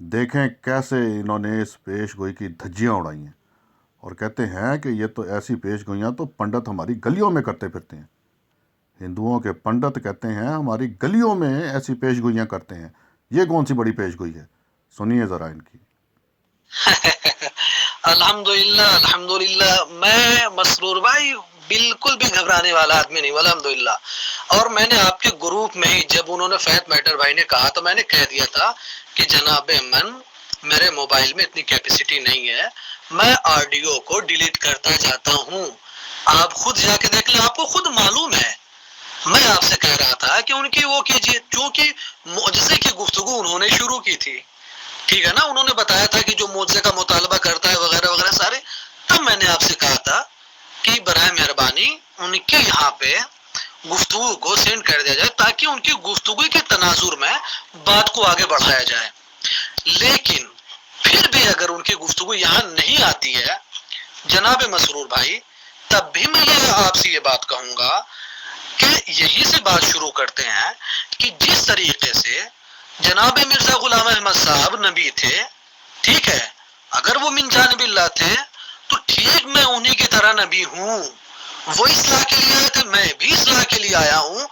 دیکھیں کیسے انہوں نے اس پیش گوئی کی دھجیاں اڑائی ہیں، اور کہتے ہیں کہ یہ تو ایسی پیش گوئیاں تو پنڈت ہماری گلیوں میں کرتے پھرتے ہیں۔ ہندوؤں کے پنڈت کہتے ہیں ہماری گلیوں میں ایسی پیش گوئیاں کرتے ہیں، یہ کون سی بڑی پیش گوئی ہے؟ سنیے ذرا ان کی۔ الحمدللہ الحمدللہ، میں مسرور بھائی بالکل بھی گھبرانے والا آدمی نہیں ہوں، الحمدللہ۔ اور میں نے آپ کے گروپ میں ہی جب انہوں نے فیت میٹر بھائی نے کہا تو میں نے کہہ دیا تھا کہ جناب من میرے موبائل میں اتنی کیپیسٹی نہیں ہے، میں آڈیو کو ڈیلیٹ کرتا جاتا ہوں، آپ خود جا کے دیکھ لیں، آپ کو خود معلوم ہے۔ میں آپ سے کہہ رہا تھا کہ ان کی وہ کیجیے، کیونکہ معجزے کی گفتگو انہوں نے شروع کی تھی، ٹھیک ہے نا، انہوں نے بتایا تھا کہ جو معجزے کا مطالبہ کرتا ہے وغیرہ وغیرہ سارے، تب میں نے آپ سے کہا تھا کہ برائے مہربانی ان کے یہاں پہ گفتگو کو سینڈ کر دیا جائے تاکہ ان کی گفتگو کے تناظر میں بات کو آگے بڑھایا جائے۔ لیکن پھر بھی اگر ان کی گفتگو یہاں نہیں آتی ہے جناب مسرور بھائی، تب بھی میں یہ آپ سے یہ بات کہوں گا کہ یہی سے بات شروع کرتے ہیں کہ جس طریقے سے جناب مرزا غلام احمد صاحب نبی تھے، ٹھیک ہے، اگر وہ من جانب اللہ تھے تو ٹھیک میں انہی کی طرح نبی ہوں، وہ اصلاح کے لیے آئے تھے، میں بھی اصلاح کے لیے آیا ہوں،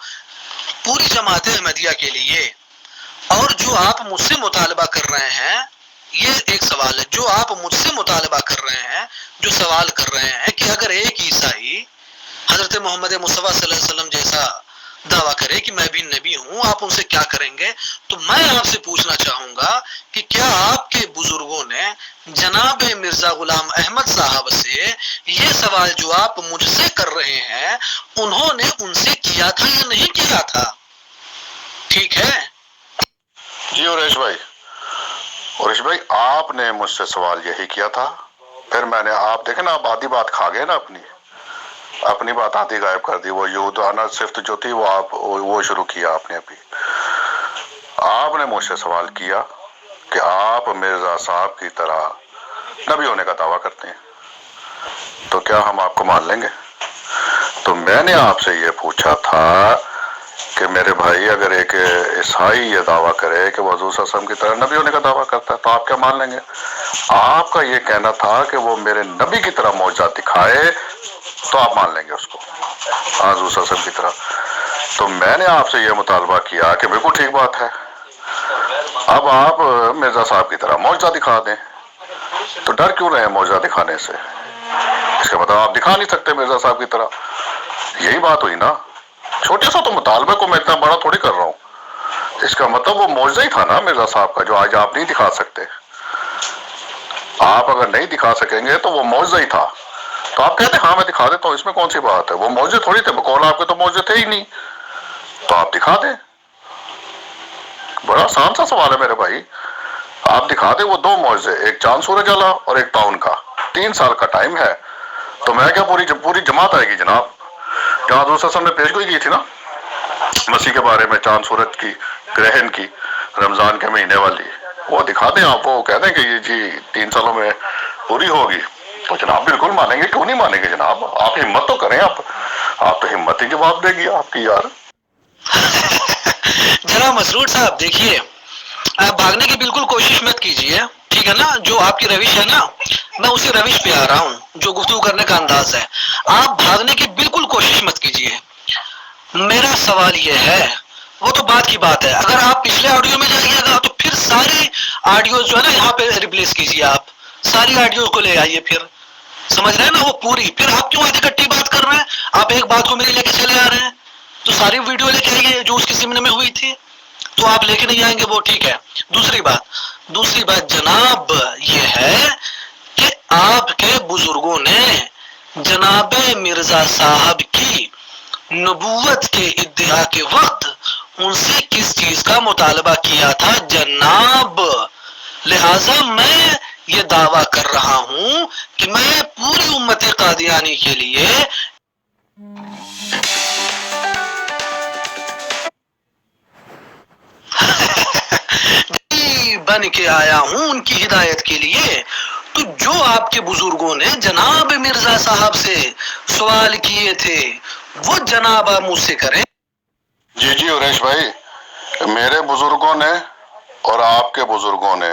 پوری جماعت احمدیہ کے لیے۔ اور جو آپ مجھ سے مطالبہ کر رہے ہیں، یہ ایک سوال ہے جو آپ مجھ سے مطالبہ کر رہے ہیں، جو سوال کر رہے ہیں کہ اگر ایک عیسائی حضرت محمد مصطفیٰ صلی اللہ علیہ وسلم جیسا دعویٰ کرے کہ میں بھی نبی ہوں، آپ ان سے کیا کریں گے؟ تو میں آپ سے پوچھنا چاہوں گا کہ کیا آپ کے بزرگوں نے جناب مرزا غلام احمد صاحب سے یہ سوال جو آپ مجھ سے کر رہے ہیں انہوں نے ان سے کیا تھا یا نہیں کیا تھا؟ ٹھیک ہے جی اوریش بھائی آپ نے مجھ سے سوال یہی کیا تھا، پھر میں نے، آپ دیکھیں نا آپ آدھی بات کھا گئے نا، اپنی بات آدھی غائب کر دی، وہ یہودانہ صفت جو تھی وہ شروع کیا آپ نے ابھی۔ آپ نے مجھ سے سوال کیا کہ آپ مرزا صاحب کی طرح نبی ہونے کا دعویٰ کرتے ہیں، تو کیا ہم آپ کو مان لیں گے؟ تو میں نے آپ سے یہ پوچھا تھا کہ میرے بھائی اگر ایک عیسائی یہ دعویٰ کرے کہ وہ حضور صلی اللہ علیہ وسلم کی طرح نبی ہونے کا دعویٰ کرتا ہے تو آپ کیا مان لیں گے؟ آپ کا یہ کہنا تھا کہ وہ میرے نبی کی طرح معجزات دکھائے تو آپ مان لیں گے اس کو، حضور صلی اللہ علیہ وسلم کی طرح۔ تو میں نے آپ سے یہ مطالبہ کیا کہ بالکل ٹھیک بات ہے، اب آپ مرزا صاحب کی طرح معجزہ دکھا دیں، تو ڈر کیوں رہے ہیں معجزہ دکھانے سے؟ اس کا مطلب آپ دکھا نہیں سکتے مرزا صاحب کی طرح، یہی بات ہوئی نا۔ چھوٹے سا تو مطالبہ کو میں اتنا بڑا تھوڑی کر رہا ہوں، اس کا مطلب وہ معجزہ ہی تھا نا مرزا صاحب کا، جو آج آپ نہیں دکھا سکتے۔ آپ اگر نہیں دکھا سکیں گے تو وہ معجزہ ہی تھا، تو آپ کہتے ہیں ہاں میں دکھا دیتا ہوں، اس میں کون سی بات ہے؟ وہ معجزے تھوڑی تھے، بقول آپ کے تو معجزے تھے ہی نہیں، تو آپ دکھا دیں۔ بڑا آسان سا سوال ہے میرے بھائی، آپ دکھا دیں وہ دو معجزے، ایک چاند سورج والا اور ایک طاعون کا، 3 سال کا ٹائم ہے، تو میں کیا پوری جماعت آئے گی جناب؟ جہاں حضور صلی اللہ علیہ وسلم نے پیش گوئی کی تھی نا مسیح کے بارے میں، چاند سورج کی، گرہن کی، رمضان کے مہینے والی، وہ دکھا دیں آپ، وہ کہہ دیں کہ یہ جی 3 سالوں میں پوری ہوگی، تو جناب بالکل مانیں گے، کیوں نہیں مانیں گے جناب؟ آپ ہمت تو کریں، آپ تو ہمت ہی جواب دے گی آپ کی یار۔ جناب مسرور صاحب دیکھیے، آپ بھاگنے کی بالکل کوشش مت کیجیے، ٹھیک ہے نا، جو آپ کی روش ہے نا میں اسی روش پہ آ رہا ہوں، جو گفتگو کرنے کا انداز ہے، آپ بھاگنے کی بالکل کوشش مت کیجیے۔ میرا سوال یہ ہے، وہ تو بات کی بات ہے، اگر آپ پچھلے آڈیو میں جائیے گا تو پھر ساری آڈیوز جو ہے نا یہاں پہ ریپلیس کیجیے، آپ ساری آڈیوز کو لے آئیے، پھر سمجھ رہے ہیں نا وہ پوری، پھر آپ کیوں آدھی کٹی بات کر رہے ہیں؟ آپ ایک بات کو میری لے کے چلے آ رہے ہیں، تو ساری ویڈیو لے کے آئیے جو اس کے ضمن میں ہوئی تھی، تو آپ لے کے نہیں آئیں گے وہ ٹھیک ہے۔ دوسری بات جناب یہ ہے کہ آپ کے بزرگوں نے جناب مرزا صاحب کی نبوت کے ادعا کے وقت ان سے کس چیز کا مطالبہ کیا تھا جناب؟ لہذا میں یہ دعویٰ کر رہا ہوں کہ میں پوری امت قادیانی کے لیے بن کے آیا ہوں ان کی ہدایت کے لیے۔ تو جو آپ کے بزرگوں نے جناب مرزا صاحب سے سوال کیے تھے وہ جناب آپ مجھ سے کریں۔ جی اوریش بھائی، میرے بزرگوں نے اور آپ کے بزرگوں نے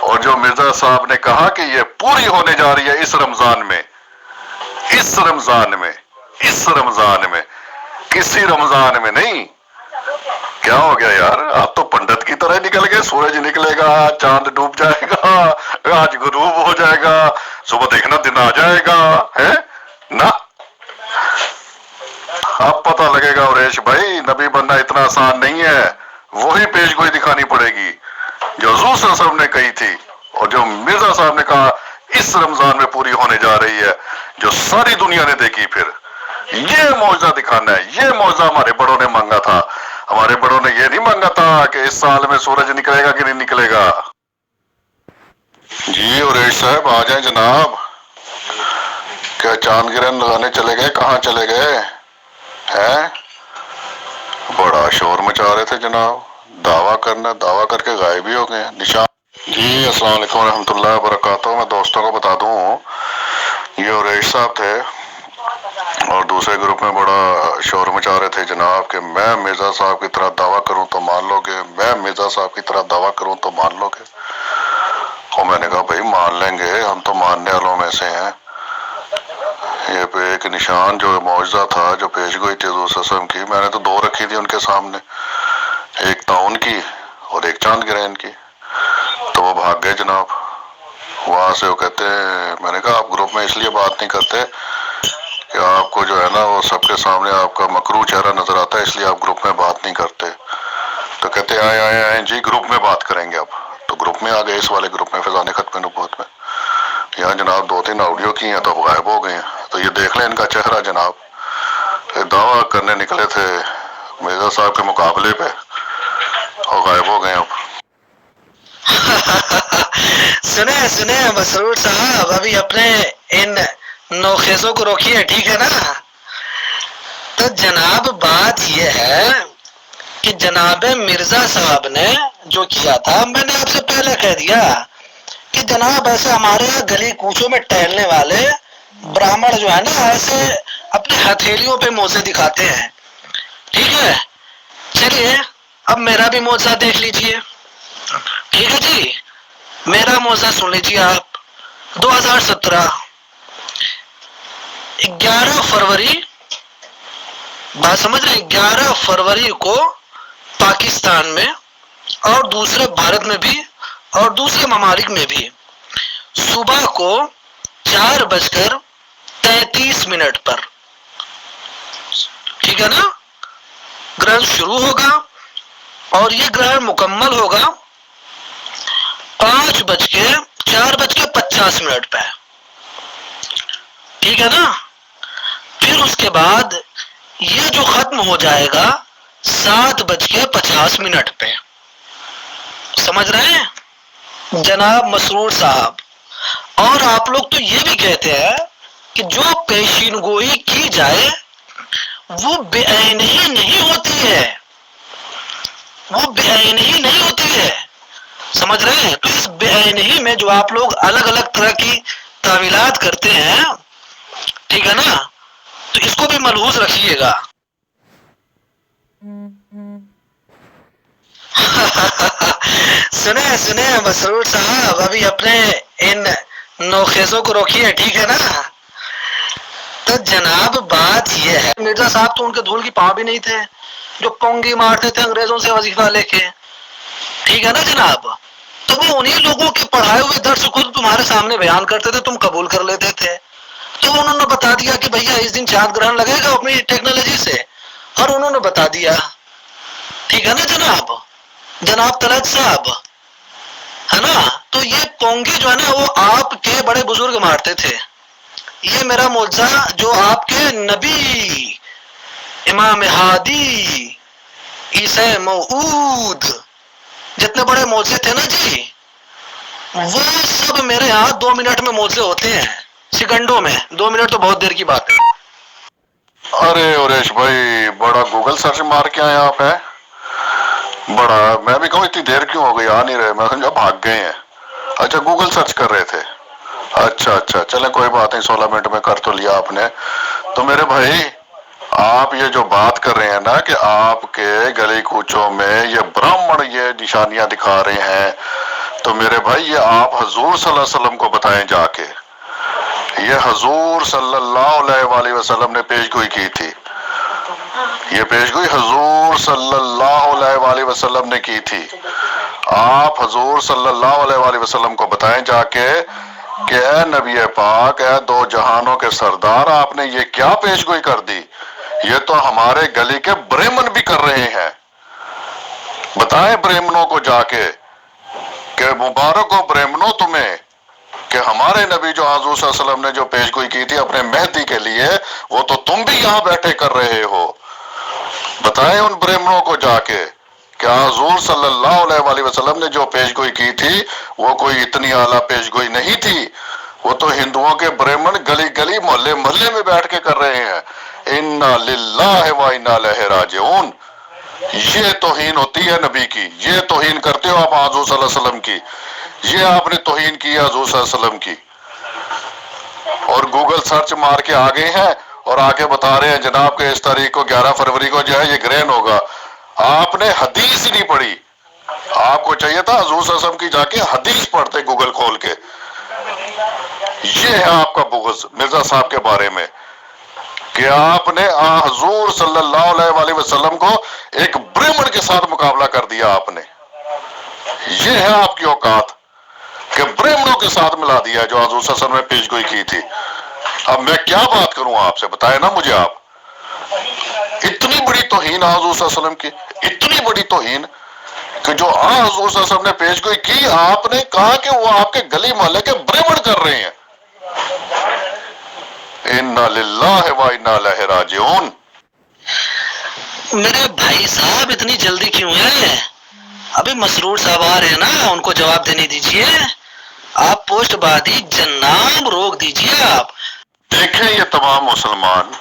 اور جو مرزا صاحب نے کہا کہ یہ پوری ہونے جا رہی ہے اس رمضان میں، اس رمضان میں، اس رمضان میں، کسی رمضان میں نہیں۔ کیا ہو گیا یار، آپ تو پنڈت کی طرح نکل گئے، سورج نکلے گا، چاند ڈوب جائے گا، آج غروب ہو جائے گا، صبح دیکھنا دن آ جائے گا، ہے نا؟ اب پتہ لگے گا اوریش بھائی، نبی بننا اتنا آسان نہیں ہے، وہی پیش گوئی دکھانی پڑے گی جو حضور صلی اللہ علیہ وسلم نے کہی تھی، اور جو مرزا صاحب نے کہا اس رمضان میں پوری ہونے جا رہی ہے، جو ساری دنیا نے دیکھی۔ پھر یہ معجزہ دکھانا ہے، یہ معجزہ ہمارے بڑوں نے مانگا تھا۔ ہمارے بڑوں نے یہ نہیں مانگا تھا کہ اس سال میں سورج نکلے گا کہ نہیں نکلے گا۔ جی اوریش صاحب آ جائیں جناب۔ کیا چاند گرہن لگانے چلے گئے؟ کہاں چلے گئے ہیں؟ بڑا شور مچا رہے تھے جناب، دعویٰ کرنا، دعویٰ کر کے غائب ہی ہو گئے نشان۔ جی السلام علیکم ورحمۃ اللہ وبرکاتہ۔ میں دوستوں کو بتا دوں، یہ اوریش صاحب تھے اور دوسرے گروپ میں بڑا شور مچا رہے تھے جناب کہ میں مرزا صاحب کی طرح دعویٰ کروں تو مان لو گے، میں مرزا صاحب کی طرح دعویٰ کروں تو مان لو گے۔ اور میں نے کہا بھائی مان لیں گے، ہم تو ماننے والوں میں سے ہیں۔ یہ پہ ایک نشان جو معجزہ تھا، جو پیش گوئی تھی حضور صلی اللہ علیہ وسلم کی، میں نے تو دو رکھی تھی ان کے سامنے، ایک تعاون کی اور ایک چاند گرہن کی، تو وہ بھاگ گئے جناب۔ وہاں سے وہ کہتے ہیں، میں نے کہا آپ گروپ میں اس لیے بات نہیں کرتے کہ آپ کو جو ہے نا وہ سب کے سامنے آپ کا مکروہ چہرہ نظر آتا ہے، اس لیے آپ گروپ میں بات نہیں کرتے۔ تو کہتے آئے جی گروپ میں بات کریں گے اب۔ تو گروپ میں آ گئے، اس والے گروپ میں، فیضان ختم نبوت میں۔ یہاں جناب 2-3 آڈیو کی ہیں تو غائب ہو گئے ہیں، تو یہ دیکھ لیں ان کا چہرہ جناب۔ دعویٰ کرنے نکلے تھے مرزا صاحب کے مقابلے پہ اور غائب ہو گئے اب۔ سنیں مسرور صاحب، ابھی اپنے ان نوخیزوں کو روکیے، ٹھیک ہے نا؟ تو جناب بات یہ ہے کہ جناب مرزا صاحب نے جو کیا تھا، میں نے آپ سے پہلے کہہ دیا کہ جناب ایسے ہمارے گلی کوچوں میں ٹہلنے والے براہمن جو ہے نا، ایسے اپنے ہتھیلیوں پہ موزے دکھاتے ہیں، ٹھیک ہے؟ چلیے اب میرا بھی موزہ دیکھ لیجئے، ٹھیک ہے جی؟ میرا موزہ سن لیجئے آپ۔ 2017 11 فروری، بات سمجھ رہے ہیں؟ 11 فروری کو پاکستان میں اور دوسرے بھارت میں بھی اور دوسرے ممالک میں بھی صبح کو 4:33 پر، ٹھیک ہے نا، گرہن شروع ہوگا اور یہ گرہن مکمل ہوگا 4:50 پہ، ٹھیک ہے نا؟ پھر اس کے بعد یہ جو ختم ہو جائے گا 7:50 پہ۔ سمجھ رہے ہیں جناب مسرور صاحب؟ اور آپ لوگ تو یہ بھی کہتے ہیں کہ جو پیشین گوئی کی جائے وہ بے عین ہی نہیں ہوتی ہے، وہ بے عین ہی نہیں ہوتی ہے، سمجھ رہے ہیں؟ تو اس بے عین ہی میں جو آپ لوگ الگ الگ طرح کی تعویلات کرتے ہیں، ٹھیک ہے نا، تو اس کو بھی ملحوظ رکھیے گا۔ سنیں مسرور صاحب، ابھی اپنے ان نوخیزوں کو روکیے، ٹھیک ہے نا؟ تو جناب بات یہ ہے، مرزا صاحب تو ان کے دھول کی پاں بھی نہیں تھے، جو پونگی مارتے تھے انگریزوں سے وظیفہ لے کے، ٹھیک ہے نا جناب؟ تو وہ انہی لوگوں کے پڑھائے ہوئے درس خود تمہارے سامنے بیان کرتے تھے، تم قبول کر لیتے تھے۔ تو انہوں نے بتا دیا کہ بھیا اس دن چاند گرہن لگے گا اپنی ٹیکنالوجی سے، اور انہوں نے بتا دیا، ٹھیک ہے نا جناب طلعت صاحب، ہے نا؟ تو یہ پونگی جو ہے نا وہ آپ کے بڑے بزرگ مارتے تھے۔ یہ میرا معجزہ جو آپ کے نبی امام ہادی عیسی موعود جتنے بڑے معجزے تھے نا جی، وہ سب میرے یہاں 2 منٹ میں معجزے ہوتے ہیں، سیکنڈوں میں۔ 2 منٹ تو بہت دیر کی بات ہے۔ ارے اوریش بھائی بڑا گوگل سرچ مار کے آئے آپ ہیں، بڑا میں بھی کہوں اتنی دیر کیوں ہو گئی، آ نہیں رہے، میں سمجھا بھاگ گئے ہیں۔ اچھا گوگل سرچ کر رہے تھے، اچھا چلیں کوئی بات نہیں، 16 منٹ میں کر تو لیا آپ نے۔ تو میرے بھائی آپ یہ جو بات کر رہے ہیں نا کہ آپ کے گلی کوچوں میں یہ براہمن یہ نشانیاں دکھا رہے ہیں، تو میرے بھائی یہ آپ حضور صلی اللہ علیہ وسلم کو بتائیں جا کے، یہ حضور صلی اللہ علیہ وآلہ وسلم نے پیش گوئی کی تھی، یہ پیش گوئی حضور صلی اللہ علیہ وآلہ وسلم نے کی تھی۔ آپ حضور صلی اللہ علیہ وآلہ وسلم کو بتائیں جا کے کہ اے نبی پاک، اے دو جہانوں کے سردار، آپ نے یہ کیا پیش گوئی کر دی؟ یہ تو ہمارے گلی کے برہمن بھی کر رہے ہیں۔ بتائیں برہمنوں کو جا کے کہ مبارک ہو برہمنوں تمہیں کہ ہمارے نبی جو حضور صلی اللہ علیہ وسلم نے جو پیش گوئی کی تھی اپنے مہدی کے لیے، وہ تو تم بھی یہاں بیٹھے کر رہے ہو۔ بتائیں ان برہمنوں کو جا کے کہ حضور صلی اللہ علیہ وآلہ وسلم نے جو پیش گوئی کی تھی وہ کوئی اتنی اعلیٰ پیش گوئی نہیں تھی، وہ تو ہندوؤں کے برہمن گلی گلی محلے محلے میں بیٹھ کے کر رہے ہیں۔ انا للہ و انا الیہ راجعون۔ یہ توہین ہوتی ہے نبی کی، یہ توہین کرتے ہو آپ حضور صلی اللہ علیہ وسلم کی، یہ آپ نے توہین کی ہے حضور صلی اللہ علیہ وسلم کی۔ اور گوگل سرچ مار کے آ گئے ہیں اور آ کے بتا رہے ہیں جناب کہ اس تاریخ کو 11 فروری کو جو ہے یہ گرہن ہوگا۔ آپ نے حدیث ہی نہیں پڑھی، آپ کو چاہیے تھا حضور صلی اللہ علیہ وسلم کی جا کے حدیث پڑھتے گوگل کھول کے۔ یہ ہے آپ کا بغض مرزا صاحب کے بارے میں کہ آپ نے حضور صلی اللہ علیہ وآلہ وسلم کو ایک برہمن کے ساتھ مقابلہ کر دیا آپ نے۔ یہ ہے آپ کی اوقات کہ برہمنوں کے ساتھ ملا دیا جو حضور صلی اللہ علیہ وسلم نے پیش گوئی کی تھی۔ اب میں کیا بات کروں آپ سے، بتائے نا مجھے آپ۔ اتنی بڑی توہین حضور صلی اللہ علیہ وسلم کی، اتنی بڑی توہین کہ جو حضور صلی اللہ علیہ وسلم نے پیش گوئی کی، آپ نے کہا کہ وہ آپ کے گلی محلے کے برہمن کر رہے ہیں۔ انا للہ و انا الیہ راجعون۔ میرے بھائی صاحب اتنی جلدی کیوں ہے؟ ابھی مسرور صاحب آ رہے ہیں نا، ان کو جواب دینے دیجئے۔ آپ پوسٹ بازی جناب روک دیجئے آپ۔ دیکھیں یہ تمام مسلمان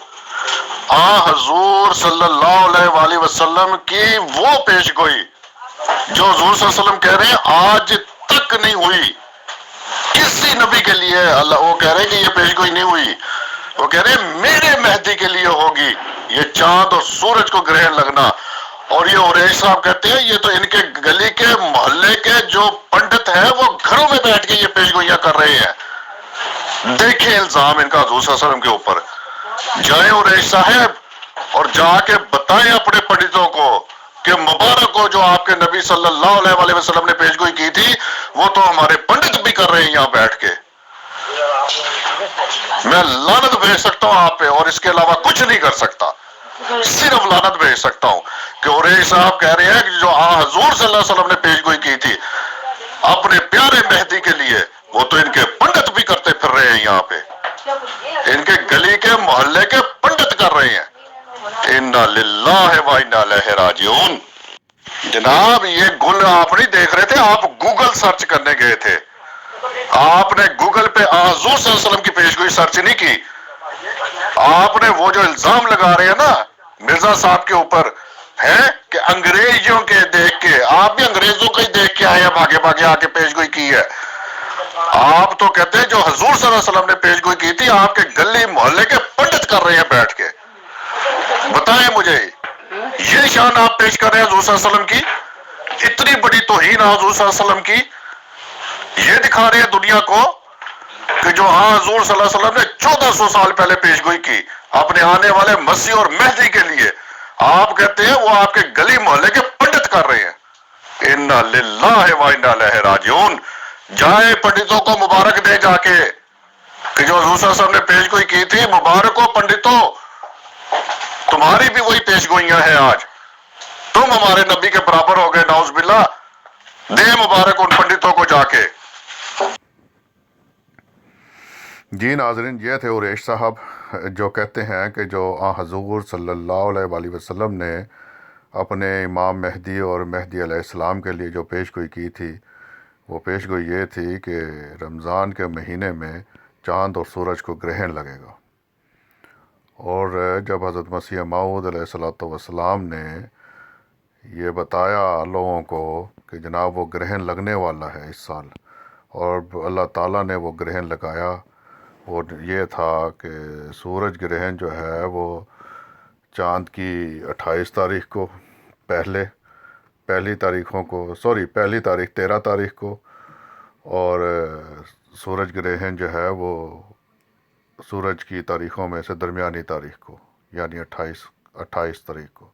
حضور صلی اللہ علیہ وآلہ وسلم کی وہ پیش گوئی جو حضور صلی اللہ علیہ وسلم کہہ رہے ہیں آج تک نہیں ہوئی کسی نبی کے لیے۔ اللہ وہ کہہ رہے ہیں کہ یہ پیش گوئی نہیں ہوئی، وہ کہہ رہے ہیں میرے مہدی کے لیے ہوگی یہ چاند اور سورج کو گرہن لگنا۔ اور یہ اوریش صاحب کہتے ہیں یہ تو ان کے گلی کے محلے کے جو پنڈت ہیں وہ گھروں میں بیٹھ کے یہ پیش گوئیاں کر رہے ہیں۔ دیکھیں الزام ان کا حضور صلی اللہ علیہ وسلم کے اوپر۔ جائیں اوریش صاحب اور جا کے بتائیں اپنے پنڈتوں کو کہ مبارک ہو جو آپ کے نبی صلی اللہ علیہ وآلہ وسلم نے پیش گوئی کی تھی وہ تو ہمارے پنڈت بھی کر رہے ہیں یہاں بیٹھ کے۔ میں لعنت بھیج سکتا ہوں آپ پہ اور اس کے علاوہ کچھ نہیں کر سکتا، صرف لعنت بھیج سکتا ہوں کہ اوریش صاحب کہہ رہے ہیں کہ جو حضور صلی اللہ علیہ وسلم نے پیش گوئی کی تھی اپنے پیارے مہدی کے لیے وہ تو ان کے پنڈت بھی کرتے پھر رہے ہیں یہاں پہ، ان کے گلی کے محلے کے پنڈت کر رہے ہیں۔ انا للہ و انا الیہ راجعون۔ جناب یہ گل آپ نہیں دیکھ رہے تھے، آپ گوگل سرچ کرنے گئے تھے، آپ نے گوگل پہ حضور صلی اللہ علیہ وسلم کی پیش گوئی سرچ نہیں کی۔ آپ نے وہ جو الزام لگا رہے ہیں نا مرزا صاحب کے اوپر ہے کہ انگریزوں کے دیکھ کے، آپ بھی انگریزوں کا ہی دیکھ کے آئے ہیں، بھاگے بھاگے آ کے پیش گوئی کی ہے۔ آپ تو کہتے ہیں جو حضور صلی اللہ علیہ وسلم نے پیش گوئی کی تھی آپ کے گلی محلے کے پنڈت کر رہے ہیں بیٹھ کے۔ بتائیں مجھے یہ شان آپ پیش کر رہے ہیں حضور صلی اللہ علیہ وسلم کی، اتنی بڑی توہین حضور صلی اللہ علیہ وسلم کی، یہ دکھا رہے ہیں دنیا کو کہ جو حضور صلی اللہ علیہ وسلم نے 1400 سال پہلے پیش گوئی کی اپنے آنے والے مسیح اور مہدی کے لیے، آپ کہتے ہیں وہ آپ کے گلی محلے کے پنڈت کر رہے ہیں۔ انا للہ و انا الیہ راجعون۔ جائیں پنڈتوں کو مبارک دے جا کے کہ جو حضور صلی اللہ علیہ وسلم نے پیش گوئی کی تھی، مبارک ہو پنڈتوں، تمہاری بھی وہی پیش گوئیاں ہیں آج، تم ہمارے نبی کے برابر ہو گئے، نعوذ باللہ۔ دے مبارک ان پنڈتوں کو جا کے۔ جی ناظرین، یہ تھے اوریش صاحب جو کہتے ہیں کہ جو حضور صلی اللہ علیہ وآلہ وسلم نے اپنے امام مہدی اور مہدی علیہ السلام کے لیے جو پیش گوئی کی تھی، وہ پیش گوئی یہ تھی کہ رمضان کے مہینے میں چاند اور سورج کو گرہن لگے گا۔ اور جب حضرت مسیح موعود علیہ الصلوۃ والسلام نے یہ بتایا لوگوں کو کہ جناب وہ گرہن لگنے والا ہے اس سال، اور اللہ تعالیٰ نے وہ گرہن لگایا، وہ یہ تھا کہ سورج گرہن جو ہے وہ چاند کی 28 تاریخ کو، پہلی تاریخ 13 تاریخ کو اور سورج گرہن جو ہے وہ سورج کی تاریخوں میں سے درمیانی تاریخ کو، یعنی 28 تاریخ کو،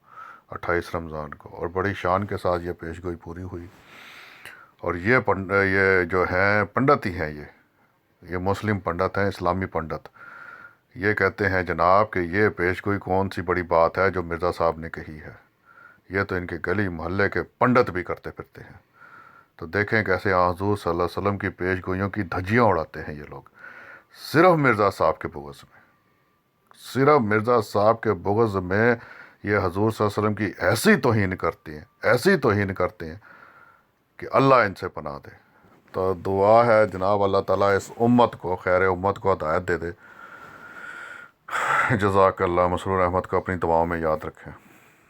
28 رمضان کو، اور بڑی شان کے ساتھ یہ پیش گوئی پوری ہوئی۔ اور یہ جو ہیں پنڈت ہی ہیں، یہ مسلم پنڈت ہیں، اسلامی پنڈت، یہ کہتے ہیں جناب کہ یہ پیش گوئی کون سی بڑی بات ہے جو مرزا صاحب نے کہی ہے، یہ تو ان کے گلی محلے کے پنڈت بھی کرتے پھرتے ہیں۔ تو دیکھیں کیسے حضور صلی اللہ علیہ وسلم کی پیش گوئیوں کی دھجیاں اڑاتے ہیں یہ لوگ، صرف مرزا صاحب کے بغض میں، صرف مرزا صاحب کے بغض میں یہ حضور صلی اللہ علیہ وسلم کی ایسی توہین کرتے ہیں، ایسی توہین کرتے ہیں کہ اللہ ان سے پناہ دے۔ تو دعا ہے جناب اللہ تعالیٰ اس امت کو، خیر امت کو ہدایت دے دے۔ جزاک اللہ۔ مسرور احمد کو اپنی دعاؤں میں یاد رکھیں۔